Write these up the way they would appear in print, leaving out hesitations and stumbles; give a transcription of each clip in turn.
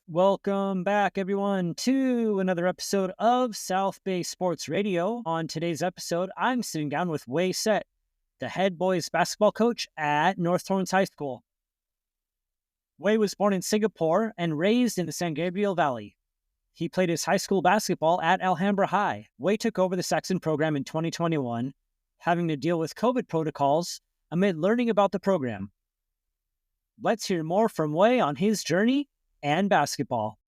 Welcome back, everyone, to another episode of South Bay Sports Radio. On today's episode, I'm sitting down with Wai Sett, the head boys basketball coach at North Torrance High School. Wai was born in Singapore and raised in the San Gabriel Valley. He played his high school basketball at Alhambra High. Wai took over the Saxon program in 2021, having to deal with COVID protocols amid learning about the program. Let's hear more from Wai on his journey and basketball.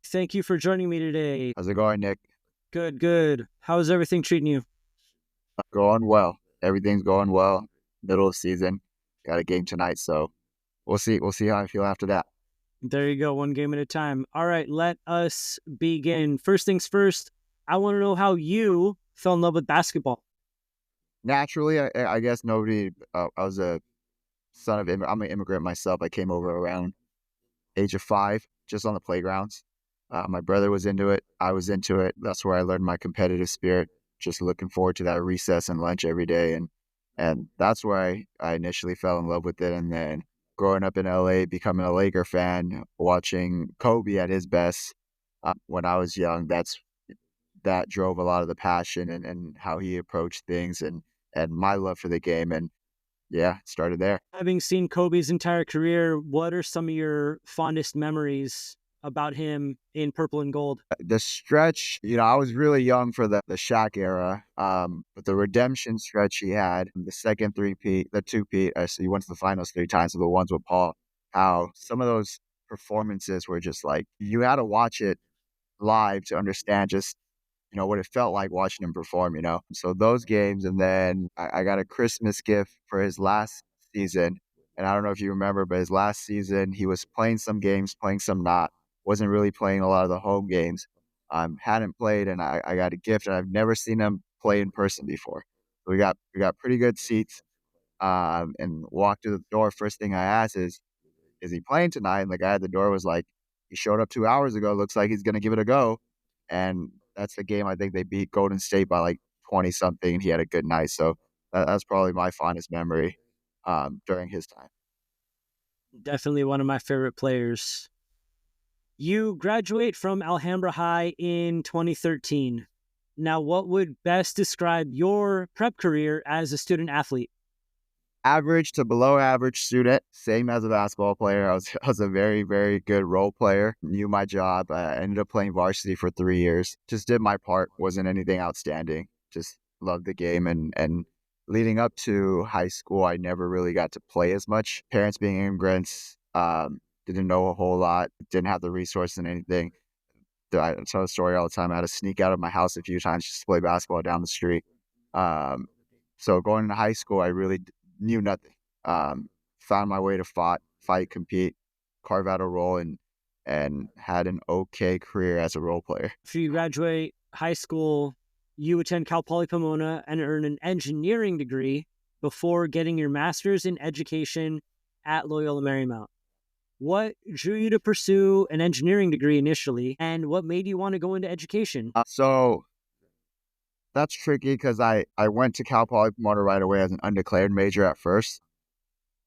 Thank you for joining me today. How's it going, Nick? Good. How's everything treating you? Going well. Everything's going well. Middle of season. Got a game tonight, so we'll see. We'll see how I feel after that. There you go, one game at a time. All right, let us begin. First things first, I want to know how you fell in love with basketball. Naturally, I guess nobody. I was a son of I'm an immigrant myself. I came over around age of 5, just on the playgrounds. My brother was into it. I was into it. That's where I learned my competitive spirit. Just looking forward to that recess and lunch every day, and that's where I initially fell in love with it. And then growing up in LA, becoming a Laker fan, watching Kobe at his best when I was young, that drove a lot of the passion and how he approached things and my love for the game. And yeah, it started there. Having seen Kobe's entire career, what are some of your fondest memories about him in purple and gold? The stretch, I was really young for the Shaq era, but the redemption stretch he had, the second three-peat, the two-peat, so he went to the finals 3 times, so the ones with Paul, how some of those performances were just like, you had to watch it live to understand just, what it felt like watching him perform, So those games, and then I got a Christmas gift for his last season, and I don't know if you remember, but his last season, he was playing some games, playing some not, wasn't really playing a lot of the home games, hadn't played, and I got a gift, and I've never seen him play in person before. So we got pretty good seats, and walked through the door. First thing I asked is he playing tonight? And the guy at the door was like, he showed up 2 hours ago, looks like he's going to give it a go. And that's the game I think they beat Golden State by like 20-something, and he had a good night. So that's probably my fondest memory during his time. Definitely one of my favorite players. You graduate from Alhambra High in 2013. Now, what would best describe your prep career as a student athlete? Average to below average student, same as a basketball player. I was a very, very good role player. Knew my job. I ended up playing varsity for 3 years. Just did my part. Wasn't anything outstanding. Just loved the game. And leading up to high school, I never really got to play as much. Parents being immigrants, didn't know a whole lot. Didn't have the resources and anything. I tell the story all the time. I had to sneak out of my house a few times just to play basketball down the street. So going into high school, I really knew nothing. Found my way to fight, compete, carve out a role, and had an okay career as a role player. After you graduate high school, you attend Cal Poly Pomona and earn an engineering degree before getting your master's in education at Loyola Marymount. What drew you to pursue an engineering degree initially, and what made you want to go into education? So that's tricky because I went to Cal Poly Pomona right away as an undeclared major at first.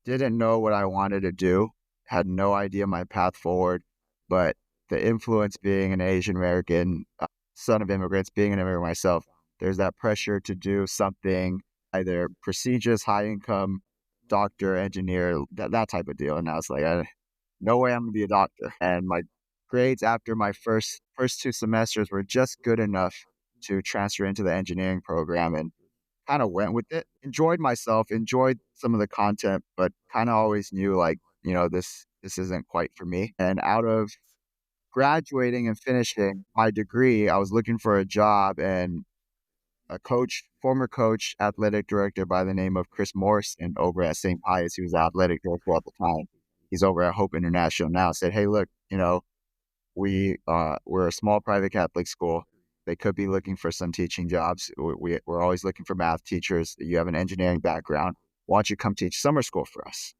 Didn't know what I wanted to do. Had no idea my path forward. But the influence being an Asian American, son of immigrants, being an immigrant myself, there's that pressure to do something either prestigious, high income, doctor, engineer, that type of deal. And I was like, no way I'm going to be a doctor. And my grades after my first 2 semesters were just good enough to transfer into the engineering program, and kind of went with it. Enjoyed myself, enjoyed some of the content, but kind of always knew this isn't quite for me. And out of graduating and finishing my degree, I was looking for a job, and a former coach, athletic director by the name of Chris Morrison over at St. Pius, he was the athletic director at the time. He's over at Hope International now, said, hey, look, we're a small private Catholic school. They could be looking for some teaching jobs. We're always looking for math teachers. You have an engineering background. Why don't you come teach summer school for us?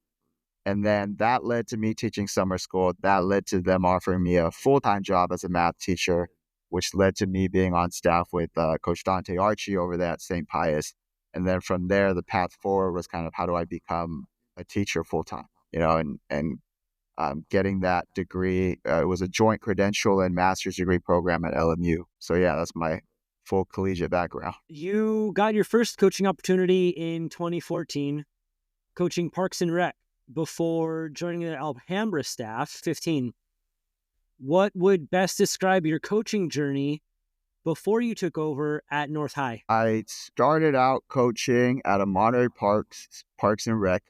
And then that led to me teaching summer school. That led to them offering me a full-time job as a math teacher, which led to me being on staff with Coach Dante Archie over there at St. Pius. And then from there, the path forward was kind of, how do I become a teacher full-time? and getting that degree. It was a joint credential and master's degree program at LMU. So yeah, that's my full collegiate background. You got your first coaching opportunity in 2014, coaching Parks and Rec before joining the Alhambra staff, 15. What would best describe your coaching journey before you took over at North High? I started out coaching at a Monterey Parks and Rec.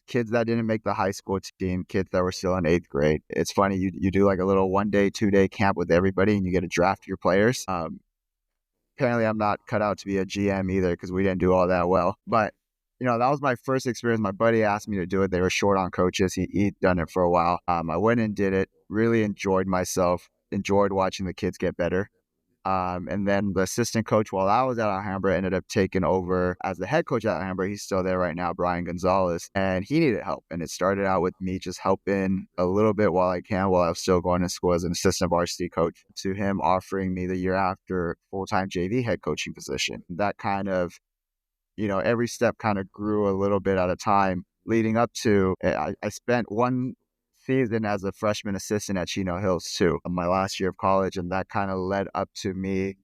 Kids that didn't make the high school team, kids that were still in 8th grade. It's funny, you do like a little 1-day, 2-day camp with everybody and you get to draft your players. Apparently I'm not cut out to be a GM either because we didn't do all that well. But, that was my first experience. My buddy asked me to do it. They were short on coaches. He'd done it for a while. I went and did it, really enjoyed myself, enjoyed watching the kids get better. And then the assistant coach while I was at Alhambra ended up taking over as the head coach at Alhambra. He's still there right now, Brian Gonzalez, and he needed help. And it started out with me just helping a little bit while I was still going to school as an assistant varsity coach, to him offering me the year after full-time JV head coaching position. That kind of, every step kind of grew a little bit at a time leading up to, I spent one season as a freshman assistant at Chino Hills too, my last year of college, and that kind of led up to me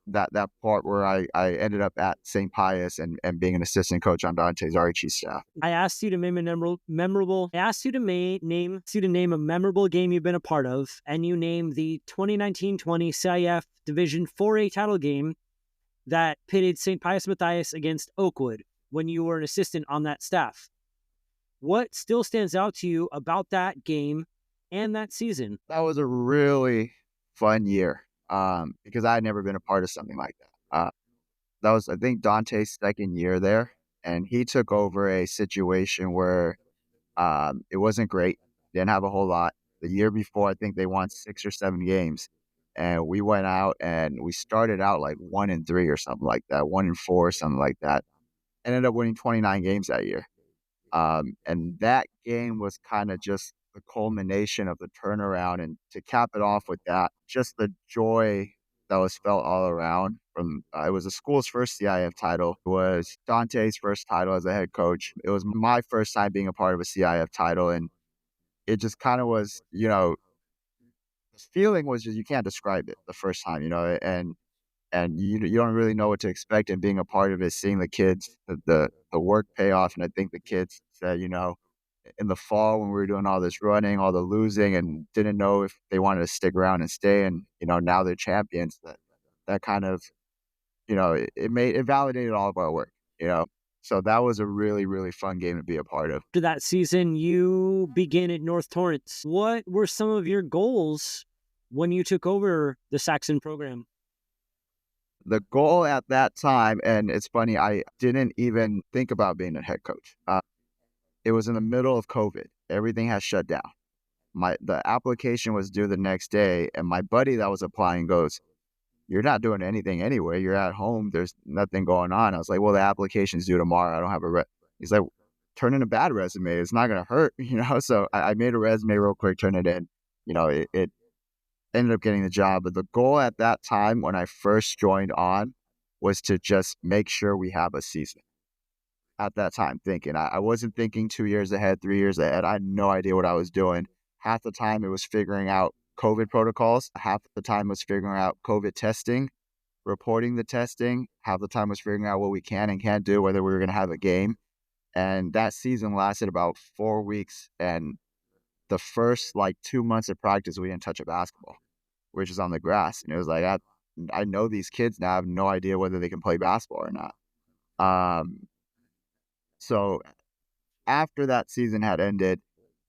that part where I ended up at St. Pius and being an assistant coach on Dante Zarici's staff. I asked you to name a memorable game you've been a part of, and you named the 2019-20 CIF Division 4A title game that pitted St. Pius Matthias against Oakwood when you were an assistant on that staff. What still stands out to you about that game and that season? That was a really fun year because I had never been a part of something like that. That was, I think, Dante's second year there, and he took over a situation where it wasn't great. Didn't have a whole lot. The year before, I think they won 6 or 7 games, and we went out and we started out like 1-3 or something like that, 1-4 or something like that. Ended up winning 29 games that year. And that game was kind of just the culmination of the turnaround. And to cap it off with that, just the joy that was felt all around. From it was the school's first CIF title. It was Dante's first title as a head coach. It was my first time being a part of a CIF title. And it just kind of was, the feeling was just, you can't describe it the first time, and you don't really know what to expect. And being a part of it, seeing the kids, the work pay off. And I think the kids said, in the fall when we were doing all this running, all the losing, and didn't know if they wanted to stick around and stay. And, now they're champions. That kind of, it validated all of our work, So that was a really, really fun game to be a part of. After that season, you began at North Torrance. What were some of your goals when you took over the Saxon program? The goal at that time, and it's funny, I didn't even think about being a head coach. It was in the middle of COVID. Everything had shut down. The application was due the next day, and my buddy that was applying goes, "You're not doing anything anyway. You're at home. There's nothing going on." I was like, "Well, the application's due tomorrow. I don't have a He's like, "Turn in a bad resume. It's not going to hurt." So I made a resume real quick, turned it in. It ended up getting the job. But the goal at that time when I first joined on was to just make sure we have a season. At that time, thinking, I wasn't thinking 2 years ahead, 3 years ahead. I had no idea what I was doing. Half the time it was figuring out COVID protocols. Half the time was figuring out COVID testing, reporting the testing. Half the time was figuring out what we can and can't do, whether we were going to have a game. And that season lasted about 4 weeks. And the first 2 months of practice, we didn't touch a basketball. We're just on the grass. And it was like, I know these kids now. I have no idea whether they can play basketball or not. So after that season had ended,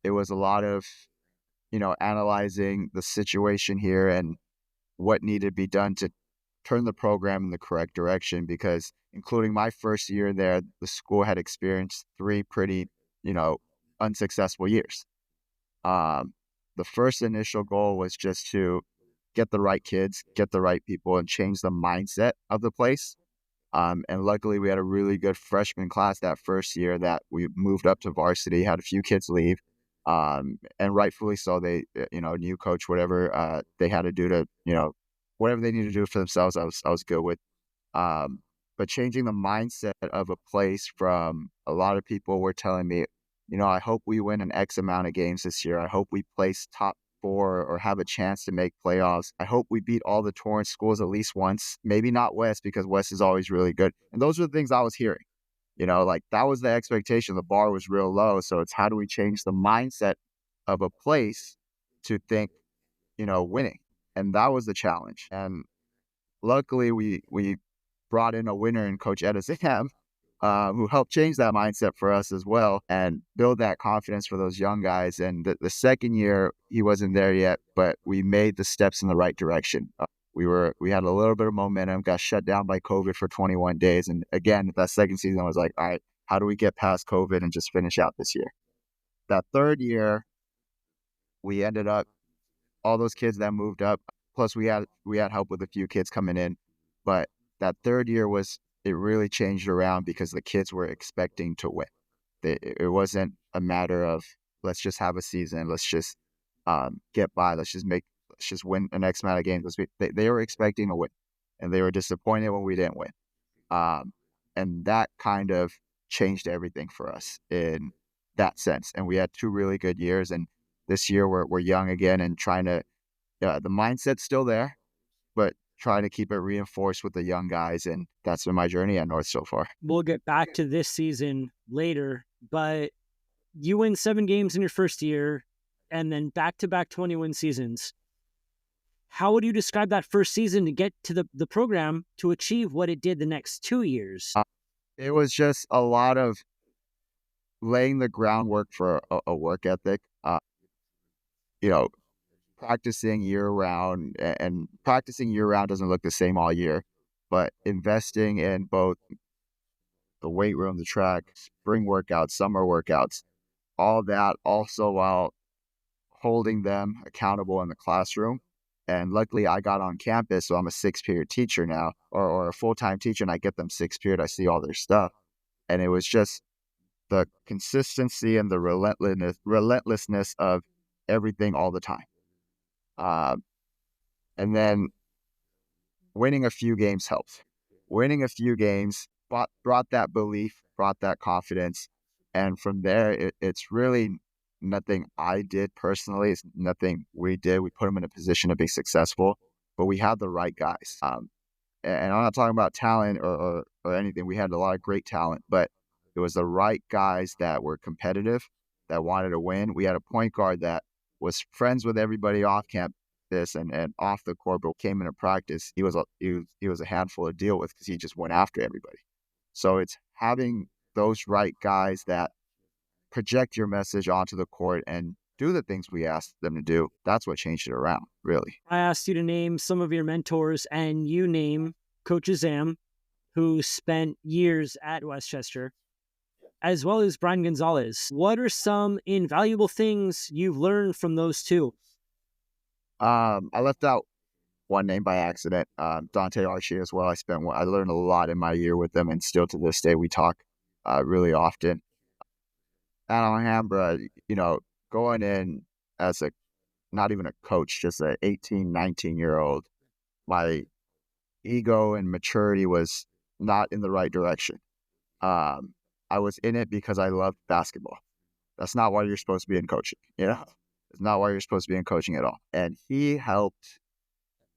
it was a lot of, analyzing the situation here and what needed to be done to turn the program in the correct direction, because including my first year there, the school had experienced 3 pretty, unsuccessful years. The first initial goal was just to get the right kids, get the right people, and change the mindset of the place. And luckily, we had a really good freshman class that first year that we moved up to varsity, had a few kids leave. And rightfully so, they, new coach, whatever they had to do to, whatever they needed to do for themselves, I was good with. But changing the mindset of a place from, a lot of people were telling me, I hope we win an X amount of games this year. I hope we place top 4 or have a chance to make playoffs. I hope we beat all the Torrance schools at least once. Maybe not West, because West is always really good. And those are the things I was hearing. Like that was the expectation. The bar was real low. So it's how do we change the mindset of a place to think, winning? And that was the challenge. And luckily, we brought in a winner in Coach Edison, who helped change that mindset for us as well and build that confidence for those young guys. And the second year, he wasn't there yet, but we made the steps in the right direction. We had a little bit of momentum, got shut down by COVID for 21 days. And again, that second season, I was like, all right, how do we get past COVID and just finish out this year? That third year, we ended up, all those kids that moved up, plus we had help with a few kids coming in. But that third year it really changed around because the kids were expecting to win. It wasn't a matter of, let's just have a season, let's just get by, let's just win an X amount of games. They were expecting to win, and they were disappointed when we didn't win. And that kind of changed everything for us in that sense. And we had 2 really good years, and this year we're young again and trying to, the mindset's still there, but trying to keep it reinforced with the young guys. And that's been my journey at North so far. We'll get back to this season later, but you win 7 games in your first year and then back-to-back 20-win seasons. How would you describe that first season to get to the program to achieve what it did the next 2 years? It was just a lot of laying the groundwork for a work ethic, practicing year round, and practicing year round doesn't look the same all year, but investing in both the weight room, the track, spring workouts, summer workouts, all that, also while holding them accountable in the classroom. And luckily I got on campus, so I'm a 6-period teacher now, or a full-time teacher, and I get them 6-period. I see all their stuff. And it was just the consistency and the relentlessness of everything all the time. And then winning a few games helped. Winning a few games brought that belief, brought that confidence. And from there, it's really nothing I did personally. It's nothing we did. We put them in a position to be successful, but we had the right guys. And I'm not talking about talent or anything. We had a lot of great talent, but it was the right guys that were competitive, that wanted to win. We had a point guard that was friends with everybody off campus and off the court, but came into practice. He was a handful to deal with because he just went after everybody. So it's having those right guys that project your message onto the court and do the things we asked them to do. That's what changed it around, really. I asked you to name some of your mentors, and you name Coach Azam, who spent years at Westchester, as well as Brian Gonzalez. What are some invaluable things you've learned from those two? I left out one name by accident, Dante Archie as well. I learned a lot in my year with them, and still to this day we talk really often. At Alhambra, going in as not even a coach, just an 18, 19-year-old, my ego and maturity was not in the right direction. I was in it because I loved basketball. That's not why you're supposed to be in coaching, It's not why you're supposed to be in coaching at all. And he helped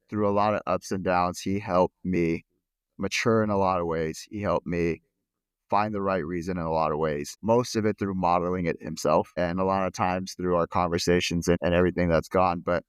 through a lot of ups and downs. He helped me mature in a lot of ways. He helped me find the right reason in a lot of ways. Most of it through modeling it himself, and a lot of times through our conversations and everything that's gone. But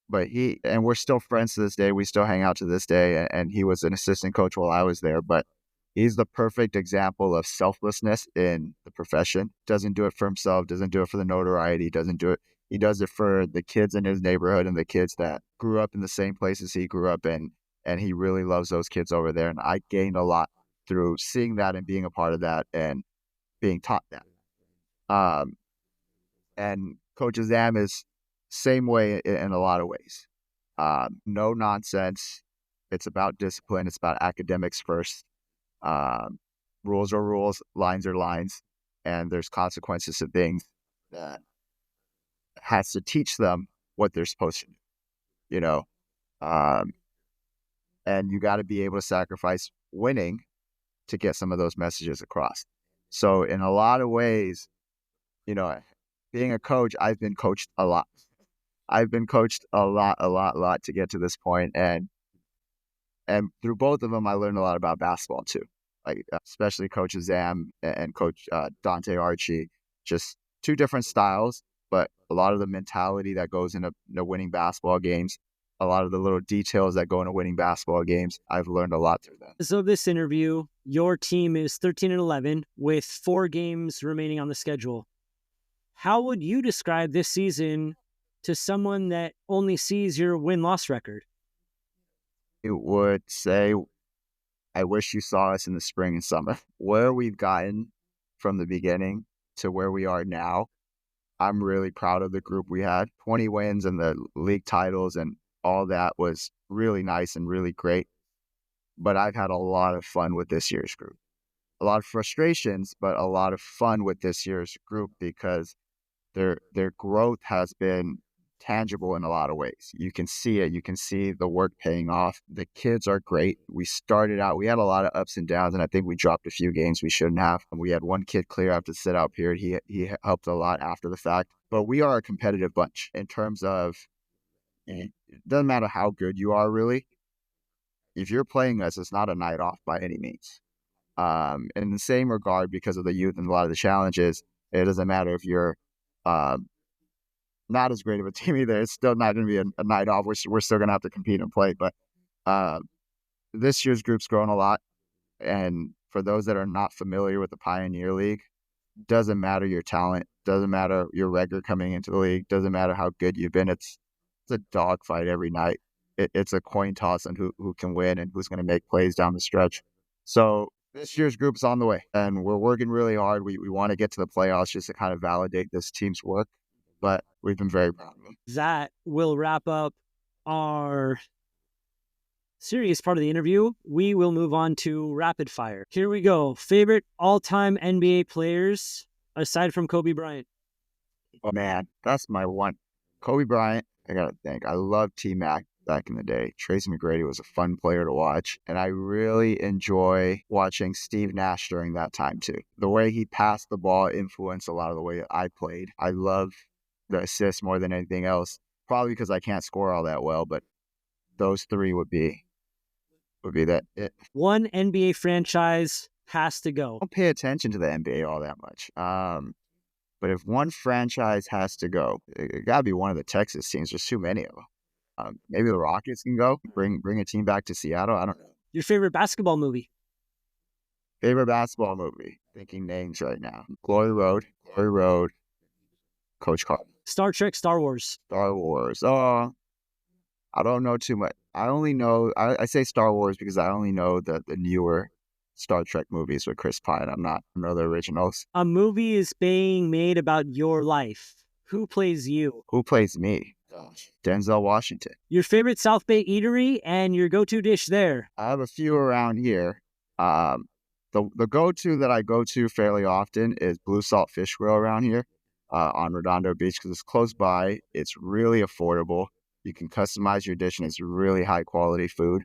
we're still friends to this day. We still hang out to this day. And he was an assistant coach while I was there. But he's the perfect example of selflessness in the profession. Doesn't do it for himself, doesn't do it for the notoriety, doesn't do it. He does it for the kids in his neighborhood and the kids that grew up in the same places he grew up in. And he really loves those kids over there. And I gained a lot through seeing that and being a part of that and being taught that. And Coach Azam is same way in a lot of ways. No nonsense. It's about discipline. It's about academics first. Rules are rules, lines are lines, and there's consequences to things that has to teach them what they're supposed to do, and you got to be able to sacrifice winning to get some of those messages across. So in a lot of ways, you know, being a coach, I've been coached a lot. I've been coached a lot to get to this point, and through both of them, I learned a lot about basketball too. Like especially Coach Zam and Coach Dante Archie, just two different styles, but a lot of the mentality that goes into winning basketball games, a lot of the little details that go into winning basketball games, I've learned a lot through them. So this interview, your team is 13-11 with 4 games remaining on the schedule. How would you describe this season to someone that only sees your win-loss record? It would say, I wish you saw us in the spring and summer. Where we've gotten from the beginning to where we are now, I'm really proud of the group we had. 20 wins and the league titles and all that was really nice and really great. But I've had a lot of fun with this year's group. A lot of frustrations, but a lot of fun with this year's group because their growth has been tangible in a lot of ways. You can see it. You can see the work paying off. The kids are great. We started out, we had a lot of ups and downs, and I think we dropped a few games we shouldn't have. We had one kid clear after the sit-out period. He helped a lot after the fact. But we are a competitive bunch in terms of, it doesn't matter how good you are, really. If you're playing us, it's not a night off by any means. In the same regard, because of the youth and a lot of the challenges, it doesn't matter if you're not as great of a team either. It's still not going to be a night off. We're still going to have to compete and play. But this year's group's grown a lot. And for those that are not familiar with the Pioneer League, doesn't matter your talent, doesn't matter your record coming into the league, doesn't matter how good you've been. It's a dogfight every night. It's a coin toss on who can win and who's going to make plays down the stretch. So this year's group's on the way, and we're working really hard. We want to get to the playoffs just to kind of validate this team's work, but we've been very proud of them. That will wrap up our serious part of the interview. We will move on to rapid fire. Here we go. Favorite all-time NBA players aside from Kobe Bryant? Oh, man, that's my one. Kobe Bryant, I got to think. I love T-Mac back in the day. Tracy McGrady was a fun player to watch, and I really enjoy watching Steve Nash during that time too. The way he passed the ball influenced a lot of the way I played. I love the assists more than anything else, probably because I can't score all that well, but those three would be that it. One NBA franchise has to go. I don't pay attention to the NBA all that much. But if one franchise has to go, it got to be one of the Texas teams. There's too many of them. Maybe the Rockets can go, bring a team back to Seattle. I don't know. Your favorite basketball movie? Favorite basketball movie? Thinking names right now. Glory Road, Coach Carter. Star Trek, Star Wars. Star Wars. Oh, I don't know too much. I only know, I say Star Wars because I only know the newer Star Trek movies with Chris Pine. I know the originals. A movie is being made about your life. Who plays you? Who plays me? Denzel Washington. Your favorite South Bay eatery and your go-to dish there? I have a few around here. The go-to that I go to fairly often is Blue Salt Fish Grill around here on Redondo Beach because it's close by. It's really affordable. You can customize your dish and it's really high-quality food.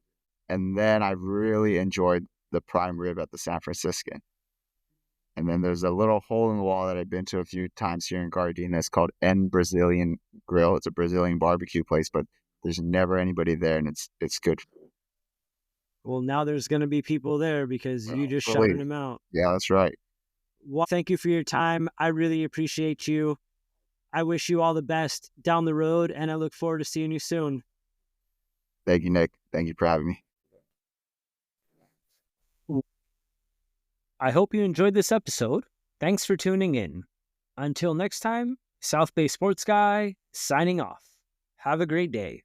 And then I've really enjoyed the prime rib at the San Franciscan. And then there's a little hole in the wall that I've been to a few times here in Gardena. It's called N Brazilian Grill. It's a Brazilian barbecue place, but there's never anybody there, and it's good. Well, now there's going to be people there because you just shouted them out. Yeah, that's right. Well, thank you for your time. I really appreciate you. I wish you all the best down the road, and I look forward to seeing you soon. Thank you, Nick. Thank you for having me. I hope you enjoyed this episode. Thanks for tuning in. Until next time, South Bay Sports Guy signing off. Have a great day.